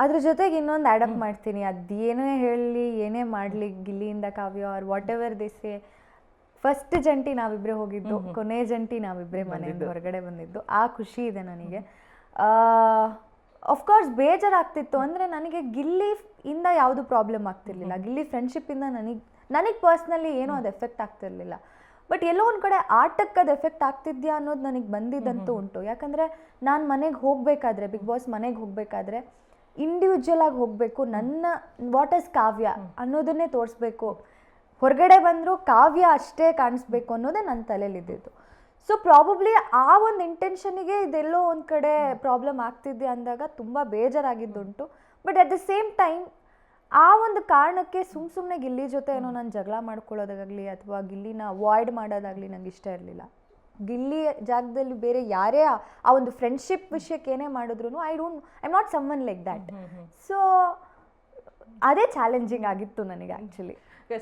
ಅದ್ರ ಜೊತೆಗೆ ಇನ್ನೊಂದು ಆ್ಯಡಪ್ ಮಾಡ್ತೀನಿ, ಅದೇನೇ ಹೇಳಲಿ ಏನೇ ಮಾಡಲಿ ಗಿಲ್ಲಿಯಿಂದ ಕಾವ್ಯ ಆರ್ ವಾಟ್ ಎವರ್ ದಿಸೆ, ಫಸ್ಟ್ ಜಂಟಿ ನಾವಿಬ್ಬರೇ ಹೋಗಿದ್ದು, ಕೊನೆ ಜಂಟಿ ನಾವಿಬ್ಬರೇ ಮನೆಯಿಂದ ಹೊರಗಡೆ ಬಂದಿದ್ದು, ಆ ಖುಷಿ ಇದೆ ನನಗೆ. ಅಫ್ಕೋರ್ಸ್ ಬೇಜಾರಾಗ್ತಿತ್ತು ಅಂದರೆ ನನಗೆ ಗಿಲ್ಲಿ ಇಂದ ಯಾವುದು ಪ್ರಾಬ್ಲಮ್ ಆಗ್ತಿರ್ಲಿಲ್ಲ, ಗಿಲ್ಲಿ ಫ್ರೆಂಡ್ಶಿಪ್ಪಿಂದ ನನಗೆ ಪರ್ಸ್ನಲಿ ಏನೂ ಅದು ಎಫೆಕ್ಟ್ ಆಗ್ತಿರ್ಲಿಲ್ಲ. ಬಟ್ ಎಲ್ಲೋ ಒಂದು ಕಡೆ ಆಟಕ್ಕೆ ಅದು ಎಫೆಕ್ಟ್ ಆಗ್ತಿದ್ಯಾ ಅನ್ನೋದು ನನಗೆ ಬಂದಿದ್ದಂತೂ ಉಂಟು. ಯಾಕಂದರೆ ನಾನು ಮನೆಗೆ ಹೋಗಬೇಕಾದ್ರೆ, ಬಿಗ್ ಬಾಸ್ ಮನೆಗೆ ಹೋಗಬೇಕಾದ್ರೆ ಇಂಡಿವಿಜುವಲ್ ಆಗಿ ಹೋಗಬೇಕು, ನನ್ನ ವಾಟ್ ಇಸ್ ಕಾವ್ಯ ಅನ್ನೋದನ್ನೇ ತೋರಿಸ್ಬೇಕು, ಹೊರಗಡೆ ಬಂದರೂ ಕಾವ್ಯ ಅಷ್ಟೇ ಕಾಣಿಸ್ಬೇಕು ಅನ್ನೋದೇ ನನ್ನ ತಲೆಯಲ್ಲಿದ್ದಿದ್ದು. ಸೊ ಪ್ರಾಬಬ್ಲಿ ಆ ಒಂದು ಇಂಟೆನ್ಷನಿಗೆ ಇದೆಲ್ಲೋ ಒಂದು ಕಡೆ ಪ್ರಾಬ್ಲಮ್ ಆಗ್ತಿದೆ ಅಂದಾಗ ತುಂಬ ಬೇಜಾರಾಗಿದ್ದುಂಟು. But at the same time ಆ ಒಂದು ಕಾರಣಕ್ಕೆ ಸುಮ್ಮನೆ ಗಿಲ್ಲಿ ಜೊತೆ ಏನೋ ನಾನು ಜಗಳ ಮಾಡ್ಕೊಳ್ಳೋದಾಗಲಿ ಅಥವಾ ಗಿಲ್ಲಿನ ಅವಾಯ್ಡ್ ಮಾಡೋದಾಗಲಿ ನಂಗೆ ಇಷ್ಟ ಇರಲಿಲ್ಲ. ಗಿಲ್ಲಿ ಜಾಗದಲ್ಲಿ ಬೇರೆ ಯಾರೇ ಆ ಒಂದು ಫ್ರೆಂಡ್ಶಿಪ್ ವಿಷಯಕ್ಕೆ ಏನೇ ಮಾಡಿದ್ರು I am not summon like that. So ಅದೇ ಚಾಲೆಂಜಿಂಗ್ ಆಗಿತ್ತು ನನಗೆ ಆ್ಯಕ್ಚುಲಿ.